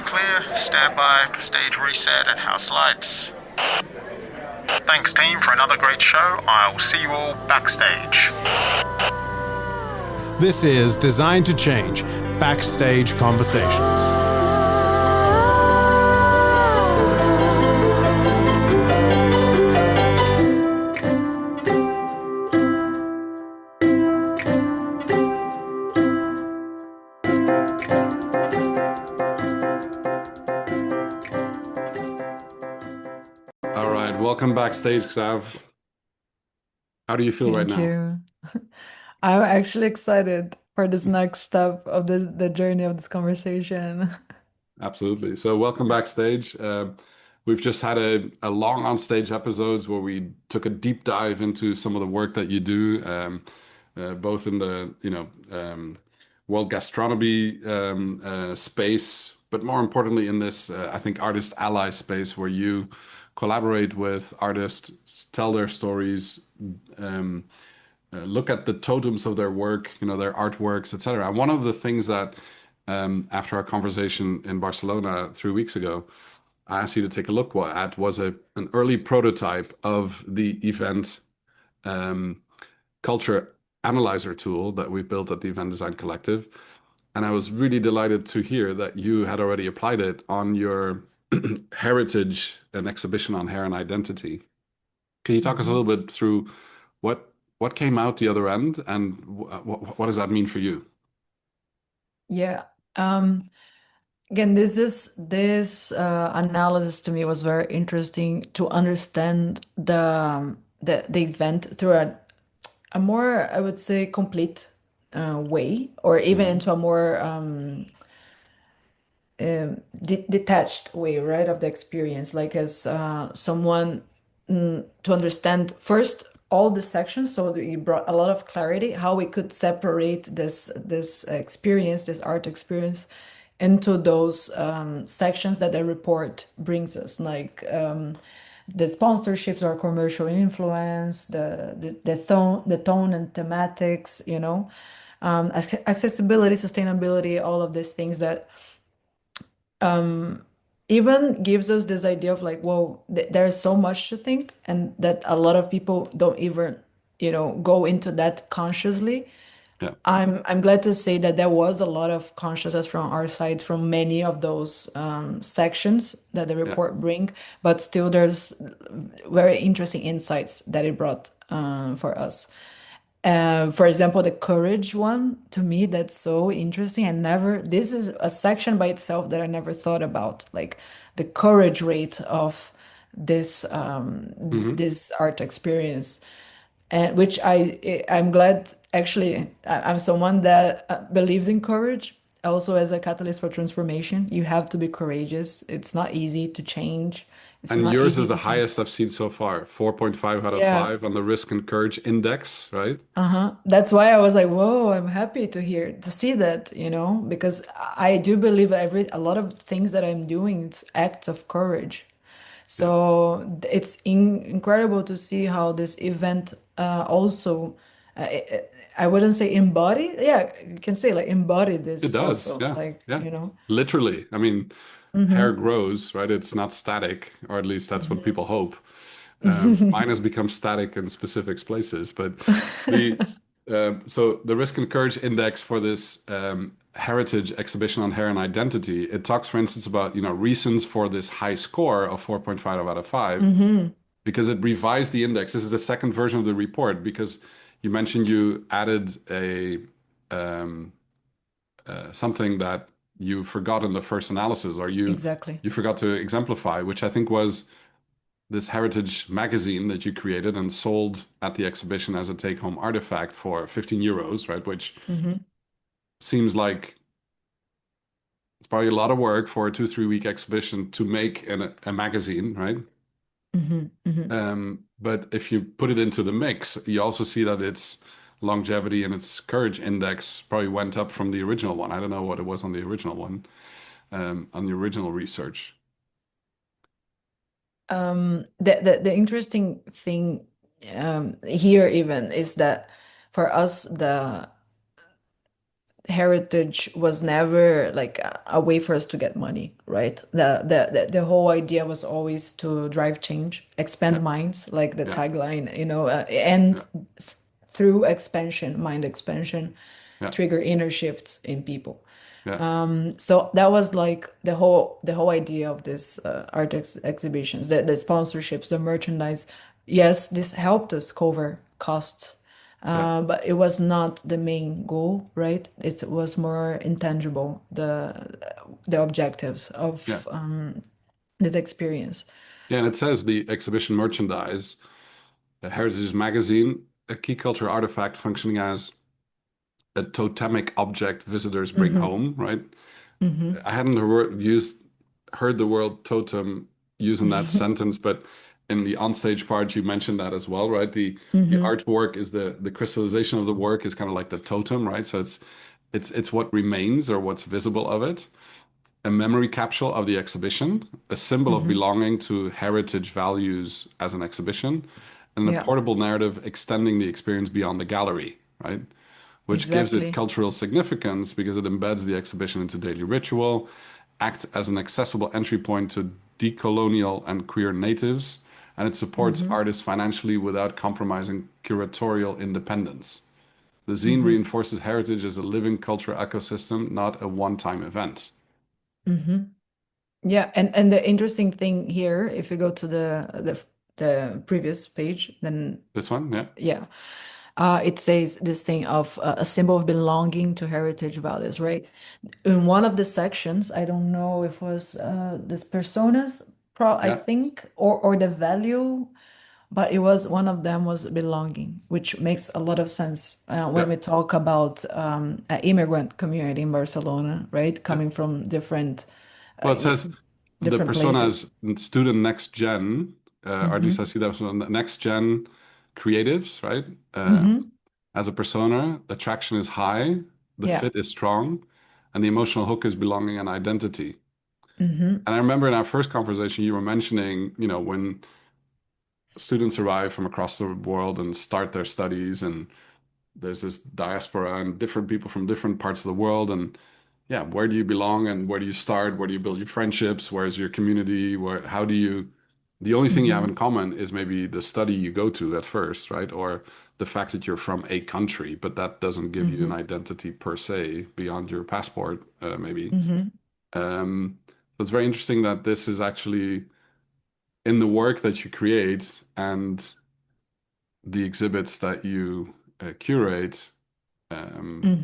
clear, stand by, stage reset and house lights. Thanks team for another great show. I'll see you all backstage. This is Designed to Change, Backstage Conversations. All right, welcome backstage, XAV. How do you feel right Thank now? you. I'm actually excited for this next step of the journey of this conversation. Absolutely. So, welcome backstage. We've just had a long on stage episodes where we took a deep dive into some of the work that you do, both in the world gastronomy space, but more importantly in this, I think, artist ally space where you collaborate with artists, tell their stories, um, look at the totems of their work, their artworks, etc. And one of the things that, after our conversation in Barcelona 3 weeks ago, I asked you to take a look at was an early prototype of the event um, culture analyzer tool that we built at the Event Design Collective. And I was really delighted to hear that you had already applied it on your heritage, an exhibition on hair and identity. Can you talk us a Mhm. little bit through what came out the other end and what does that mean for you? Yeah. Again, this analysis to me was very interesting to understand the event through a more, I would say, complete way, or even Hmm. into a more detached way, right, of the experience, like as someone to understand first all the sections, so that you brought a lot of clarity how we could separate this experience, this art experience, into those sections that the report brings us, like the sponsorships or commercial influence, the tone and thematics, accessibility, sustainability, all of these things that even gives us this idea of like, whoa, there's so much to think, and that a lot of people don't even, go into that consciously. Yeah, I'm glad to say that there was a lot of consciousness from our side from many of those sections that the yeah, report bring, but still there's very interesting insights that it brought for us. For example, the courage one, to me, that's so interesting. This is a section by itself that I never thought about, like the courage rate of hmm, this art experience, and which I'm glad actually. I'm someone that believes in courage. Also, as a catalyst for transformation, you have to be courageous. It's not easy to change. It's and not yours easy is the to highest transform. I've seen so far, 4.5 out of Yeah. 5 on the risk and courage index, right? Uh-huh. That's why I was like, whoa, I'm happy to see that, because I do believe a lot of things that I'm doing, it's acts of courage. Yeah, So it's incredible to see how this event also, I wouldn't say embody, yeah, you can say like embody it this does. also, Yeah, like, yeah, literally. I mean, hair Mm-hmm. grows, right? It's not static, or at least that's what people hope. Mine Mm-hmm. has become static in specific places, but the so the risk and courage index for this heritage exhibition on hair and identity, it talks, for instance, about reasons for this high score of 4.5 out of 5 Mm-hmm. because it revised the index. This is the second version of the report because you mentioned you added a um, something that you forgot in the first analysis, or you Exactly. you forgot to exemplify, which I think was this Hairitage Magazine that you created and sold at the exhibition as a take-home artifact for 15 euros, right? Which Mm-hmm. seems like it's probably a lot of work for a 2, 3 week exhibition to make a magazine, right? Mm-hmm. Mm-hmm. But if you put it into the mix, you also see that its longevity and its courage index probably went up from the original one. I don't know what it was on the original one, on the original research. The interesting thing here even is that for us heritage was never like a way for us to get money, right? The whole idea was always to drive change, expand Yeah. minds, like the Yeah. tagline, and Yeah. through expansion, mind expansion, Yeah. trigger inner shifts in people. Yeah. So that was like the whole idea of this exhibitions, the sponsorships, the merchandise. Yes, this helped us cover costs, Yeah. but it was not the main goal, right? It was more intangible, the objectives Yeah. of this experience. Yeah. And it says the exhibition merchandise, Hairitage Magazine, a key cultural artifact functioning as a totemic object visitors bring Mm-hmm. home, right? Mm-hmm. I hadn't heard the word totem used in that sentence, but in the onstage part, you mentioned that as well, right? The Mm-hmm. artwork is the crystallization of the work is kind of like the totem, right? So it's what remains or what's visible of it. A memory capsule of the exhibition, a symbol of Mm-hmm. belonging to heritage values as an exhibition, and a Yeah, portable narrative extending the experience beyond the gallery, right? Which gives it exactly. cultural significance because it embeds the exhibition into daily ritual, acts as an accessible entry point to decolonial and queer natives, and it supports Mm-hmm. artists financially without compromising curatorial independence. The zine Mm-hmm. reinforces heritage as a living cultural ecosystem, not a one-time event. Mm-hmm. Yeah, and the interesting thing here, if you go to the previous page, then This one, yeah, yeah, it says this thing of a symbol of belonging to heritage values, right? In one of the sections, I don't know if it was this personas, I yeah, think, or the value, but it was one of them was belonging, which makes a lot of sense when yeah, we talk about an immigrant community in Barcelona, right? yeah. Coming from different Well, uh, it says the different places. personas student next gen, or at least I Mm-hmm. see that as one, next gen creatives, right? Mm-hmm. As a persona, attraction is high, the Yeah. fit is strong, and the emotional hook is belonging and identity. Mm-hmm. And I remember in our first conversation, you were mentioning, when students arrive from across the world and start their studies, and there's this diaspora and different people from different parts of the world, and yeah, where do you belong and where do you start? Where do you build your friendships? Where's your community? How do you, the only thing you have Mm-hmm. in common is maybe the study you go to at first, right? Or the fact that you're from a country, but that doesn't give you an Mm-hmm. identity per se beyond your passport, maybe. Mm-hmm. So it's very interesting that this is actually in the work that you create and the exhibits that you curate.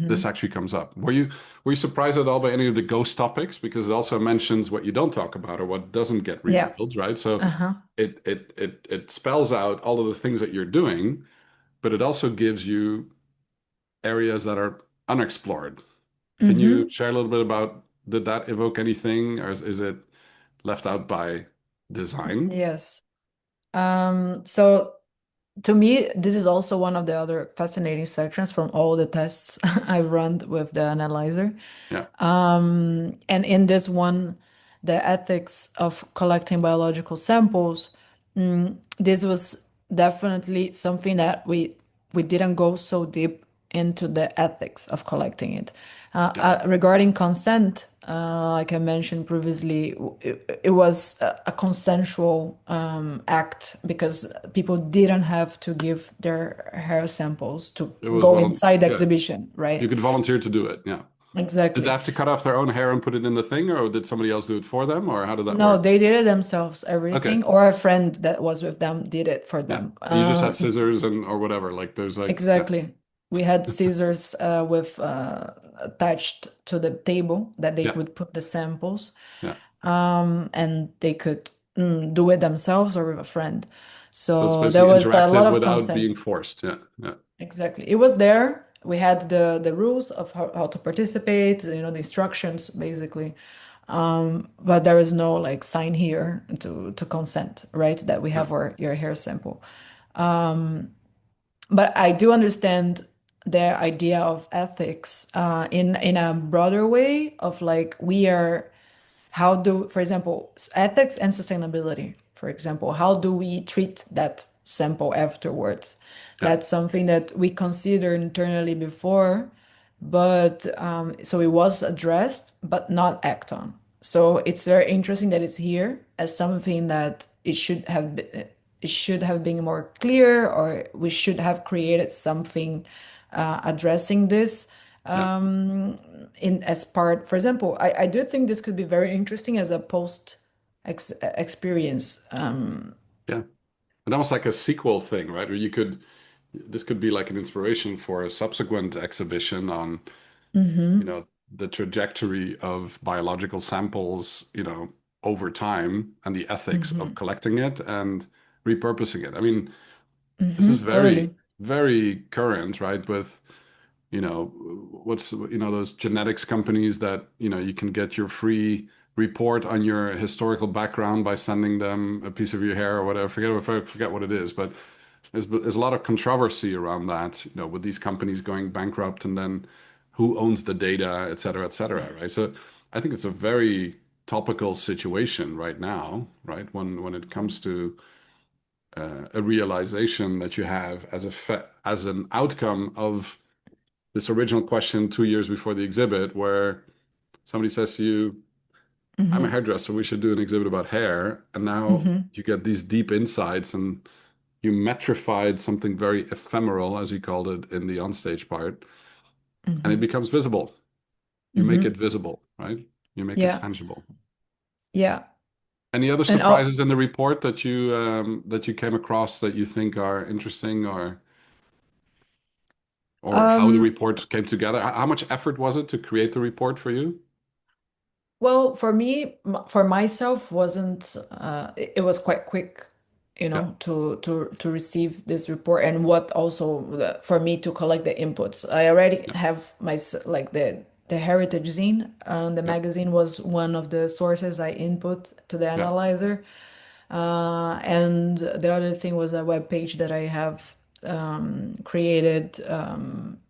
This Mm-hmm. actually comes up. Were you surprised at all by any of the ghost topics? Because it also mentions what you don't talk about or what doesn't get Yeah. revealed, right? So Uh-huh. it spells out all of the things that you're doing, but it also gives you areas that are unexplored. Can you Mm-hmm. share a little bit about, did that evoke anything, or is it left out by design? Yes. So to me, this is also one of the other fascinating sections from all the tests I've run with the analyzer. Yeah, And in this one, the ethics of collecting biological samples, this was definitely something that we didn't go so deep into the ethics of collecting it. yeah, Regarding consent, like I mentioned previously, it was a consensual act because people didn't have to give their hair samples to it was go inside the yeah, exhibition, you right? could volunteer to do it. Yeah. Did they Exactly. have to cut off their own hair and put it in the thing, or did somebody else do it for them, or how did that No, work? they did it themselves, Okay, everything, or a friend that was with them did it for yeah, them. and you just had scissors and or whatever. Like there's like yeah, Exactly. We had scissors with attached to the table that they yeah, would put the samples, yeah. and they could do it themselves or with a friend. So it's So there basically was a lot interactive of without being consent. forced. Yeah, yeah, Exactly. It was there. We had the rules of how to participate, the instructions basically. But there is no like sign here to consent, right? That we yeah, have your hair sample. But I do understand the idea of ethics in a broader way of like we are how do, for example, ethics and sustainability, for example, how do we treat that sample afterwards? yeah, That's something that we consider internally before, but so it was addressed, but not act on. So it's very interesting that it's here as something that it should have been more clear, or we should have created something addressing this Yeah. in as part. For example, I do think this could be very interesting as a post experience. Yeah. And almost like a sequel thing, right? Or this could be like an inspiration for a subsequent exhibition on, Mhm, the trajectory of biological samples, over time and the ethics of mhm, collecting it and repurposing it. I mean, this is mhm, very, totally. very current, right? With, those genetics companies that, you can get your free report on your historical background by sending them a piece of your hair or whatever. Forget what it is, but there's a lot of controversy around that, with these companies going bankrupt and then who owns the data, et cetera, right? So I think it's a very topical situation right now, right? When it comes to a realization that you have as an outcome of this original question 2 years before the exhibit, where somebody says to you, "I'm a Mhm, hairdresser. We should do an exhibit about hair," and now mhm, you get these deep insights and you metrified something very ephemeral, as you called it in the onstage part, and it mhm, becomes visible. You make it mhm. visible, right? You make it Yeah, tangible. yeah. Any other And surprises in the report that you came across that you think are interesting, or how the um, report came together? How much effort was it to create the report for you? well, for me, for myself, wasn't it was quite quick, Yeah, to receive this report, and what also for me to collect the inputs. I already yeah, have like the Heritage Zine. The yeah, magazine was one of the sources I input to the yeah, analyzer. And the other thing was a web page that I have created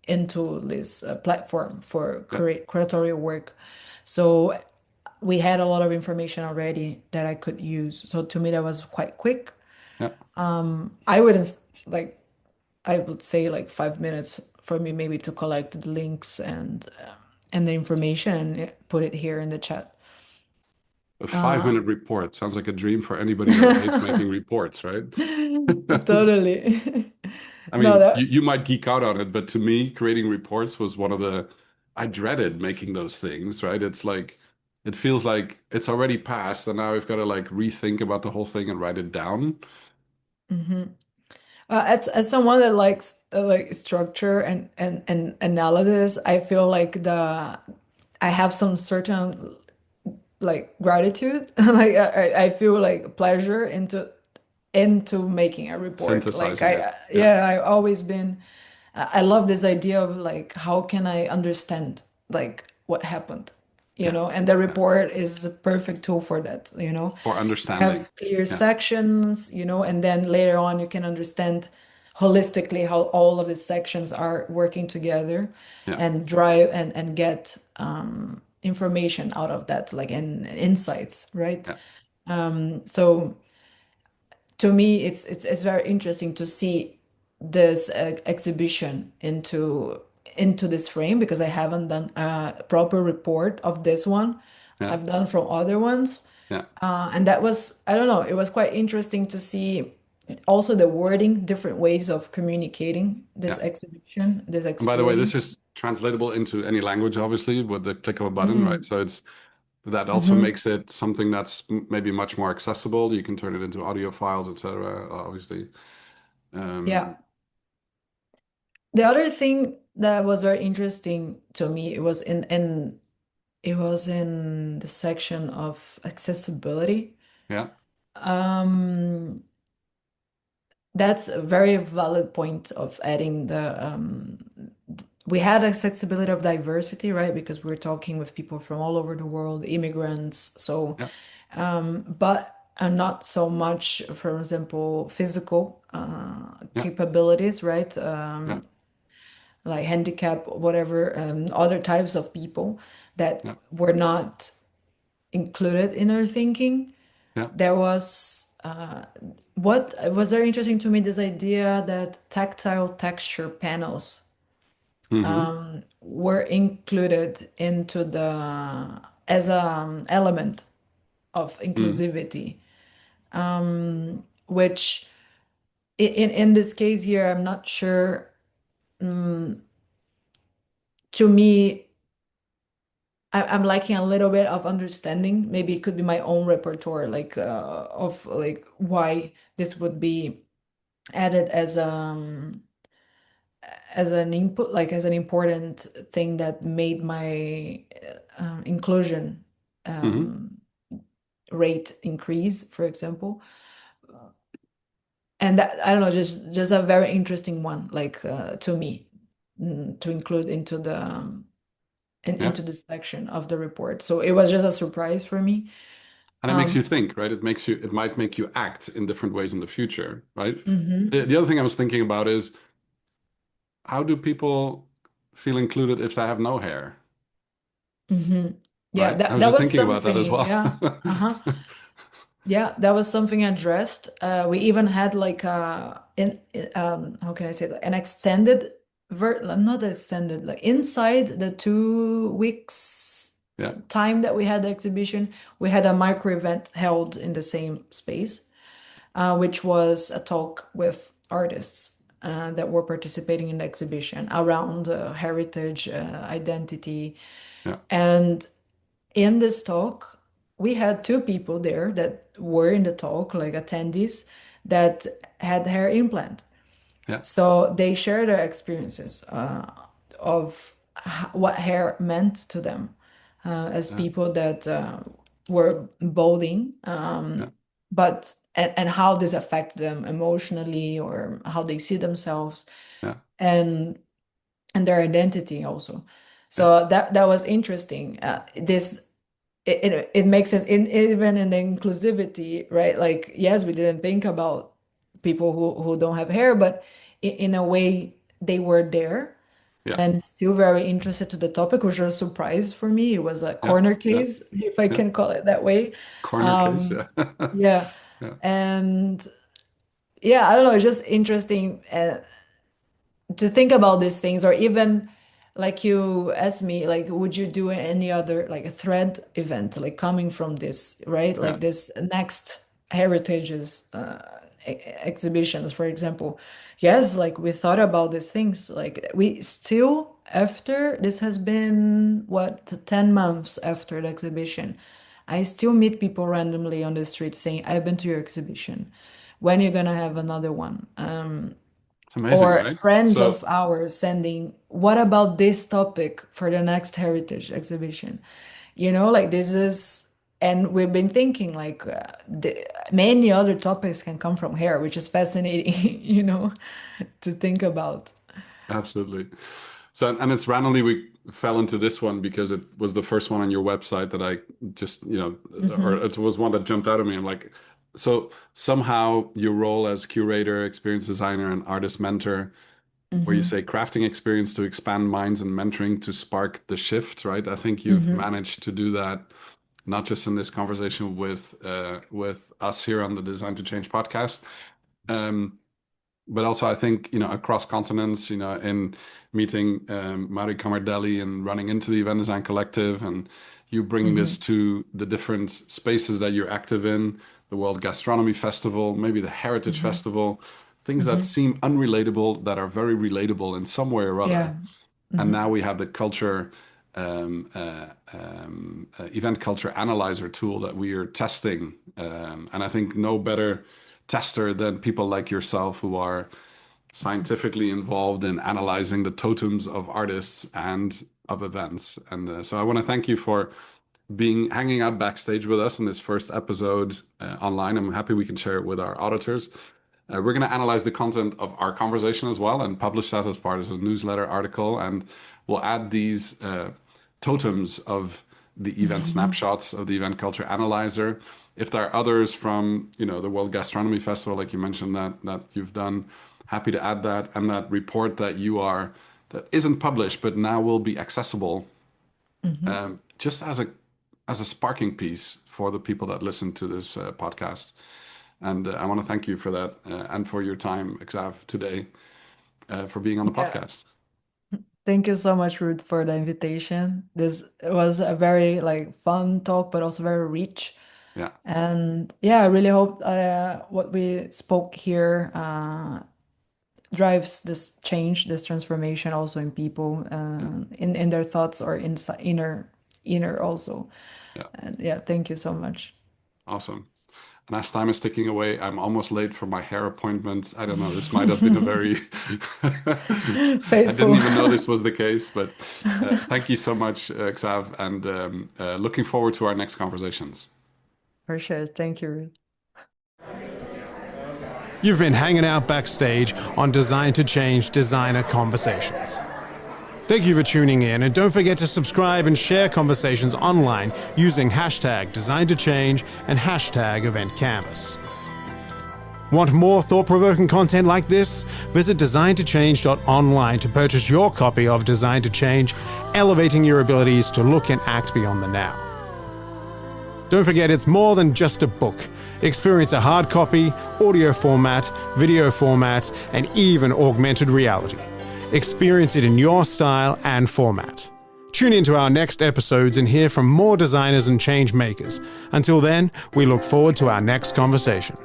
into this platform for yeah, curatorial work. So we had a lot of information already that I could use. So to me, that was quite quick. yeah. I wouldn't like, I would say like 5 minutes for me maybe to collect the links and the information and put it here in the chat. A 5 minute report sounds like a dream for anybody that hates making reports, right? Totally. I No, mean, you, that. you might geek out on it, but to me, creating reports was I dreaded making those things, right? It's like, it feels like it's already passed, and now I've got to like rethink about the whole thing and write it down. Mhm. As someone that likes like structure and analysis, I feel like the I have some certain like gratitude. Like I feel like pleasure into making a report. Like Synthesizing it. Yeah, I always been I love this idea of like how can I understand like what happened, yeah, and the yeah. report is a perfect tool for that. For You understanding. have clear Yeah, sections, and then later on you can understand holistically how all of the sections are working together yeah, and drive and get information out of that, like and insights, right? yeah, So to me, it's very interesting to see this exhibition into this frame, because I haven't done a proper report of this one. yeah, I've done from other ones, yeah, and that was, I don't know, it was quite interesting to see also the wording, different ways of communicating this yeah. exhibition, this And by the way, this experience. is translatable into any language, obviously, with the click of a button, right? Mm, So that also mhm. makes it something that's maybe much more accessible. You can turn it into audio files, etc. Obviously. Yeah. Um, The other thing that was very interesting to me, it was in the section of accessibility. yeah, Um, that's a very valid point of adding we had accessibility of diversity, right? Because we're talking with people from all over the world, immigrants. So, yeah, but not so much, for example, physical yeah, capabilities, right? yeah, Like handicap, whatever, other types of people that yeah, were not included in our thinking. yeah, There was what was very interesting to me, this idea that tactile texture panels. Hmm. were included into the as a element of Mm. inclusivity, which in this case here, I'm not sure. To me, I'm lacking a little bit of understanding. Maybe it could be my own repertoire, like of like why this would be added as an input, like as an important thing that made my inclusion Hmm. um, rate increase, for example. And that, I don't know, just a very interesting one, like to me, to include into the Yeah. into this section of the report. So it was just a surprise for me. And it makes Um, you think, right? It might make you act in different ways in the future, right? mhm, The other thing I was thinking about is how do people feel included if they have no hair, mhm. Yeah, right? I that was that just was thinking about that as something. well. Yeah. Uh-huh. Yeah, that was something addressed. We even had like how can I say that? An extended not extended, like inside the 2 weeks Yeah, time that we had the exhibition, we had a micro event held in the same space, which was a talk with artists that were participating in the exhibition around heritage, identity, yeah, and in this talk, we had two people there that were in the talk, like attendees, that had hair implant. yeah, So they shared their experiences of what hair meant to them as yeah, people that were balding, yeah, but and how this affected them emotionally or how they see themselves yeah, and their identity also. yeah, So that was interesting. This it makes sense in even in the inclusivity, right? Like, yes, we didn't think about people who don't have hair, but in a way they were there yeah, and still very interested to the topic, which was a surprise for me. It was a yeah, corner yeah, case, if I yeah. can call it that way. Corner case, Um, yeah. yeah, Yeah, and yeah, I don't know, it's just interesting. To think about these things, or even like you asked me, like would you do any other like a thread event like coming from this, right? yeah, Like this next heritages exhibitions, for example. Yes, like we thought about these things, like we still, after this has been what, 10 months after the exhibition, I still meet people randomly on the street saying, I've been to your exhibition, when you're gonna have another one? it's amazing, Or right? friends So of ours sending, what about this topic for the next heritage exhibition? Like this is, and we've been thinking like many other topics can come from here, which is fascinating, to think about. absolutely. So, and it's randomly we fell into this one because it was the first one on your website that I just, or Hmm. it was one that jumped out at me. I'm like, so somehow your role as curator, experience designer, and artist mentor, where you Hmm. say crafting experience to expand minds and mentoring to spark the shift, right? I think you've Hmm. managed to do that, not just in this conversation with us here on the Design to Change podcast, um, but also I think across continents, in meeting Mari Kamardelli and running into the Event Design Collective, and you bringing Hmm. this to the different spaces that you're active in, the World Gastronomy Festival, maybe the Heritage Hmm. Festival, things that Hmm. seem unrelatable that are very relatable in some way or other. Yeah. And Hmm. now we have the event culture analyzer tool that we are testing. And I think no better tester than people like yourself who are scientifically involved in analyzing the totems of artists and of events. And so I want to thank you for hanging out backstage with us in this first episode online. I'm happy we can share it with our auditors. We're going to analyze the content of our conversation as well and publish that as part of a newsletter article. And we'll add these totems of the event Hmm. snapshots of the event culture analyzer. If there are others from, the World Gastronomy Festival, like you mentioned that you've done, happy to add that, and that report that isn't published but now will be accessible, Hmm. just as a sparking piece for the people that listen to this podcast. And I want to thank you for that and for your time, XAV, today, for being on the Yeah. podcast. Thank you so much, Ruud, for the invitation. This was a very like fun talk, but also very rich. Yeah. And yeah, I really hope what we spoke here drives this change, this transformation also in people, in their thoughts or inside inner also. Yeah. And yeah, thank you so much. Awesome. And as time is ticking away, I'm almost late for my hair appointment. I don't know, this might have been a very... I Faithful. didn't even know this was the case, but thank you so much, XAV, and looking forward to our next conversations. For sure. Thank you, Ruud. You've been hanging out backstage on Design to Change Designer Conversations. Thank you for tuning in, and don't forget to subscribe and share conversations online using hashtag Design to Change and hashtag Event Canvas. Want more thought-provoking content like this? Visit designtochange.online to purchase your copy of Design to Change, elevating your abilities to look and act beyond the now. Don't forget, it's more than just a book. Experience a hard copy, audio format, video format, and even augmented reality. Experience it in your style and format. Tune into our next episodes and hear from more designers and change makers. Until then, we look forward to our next conversation.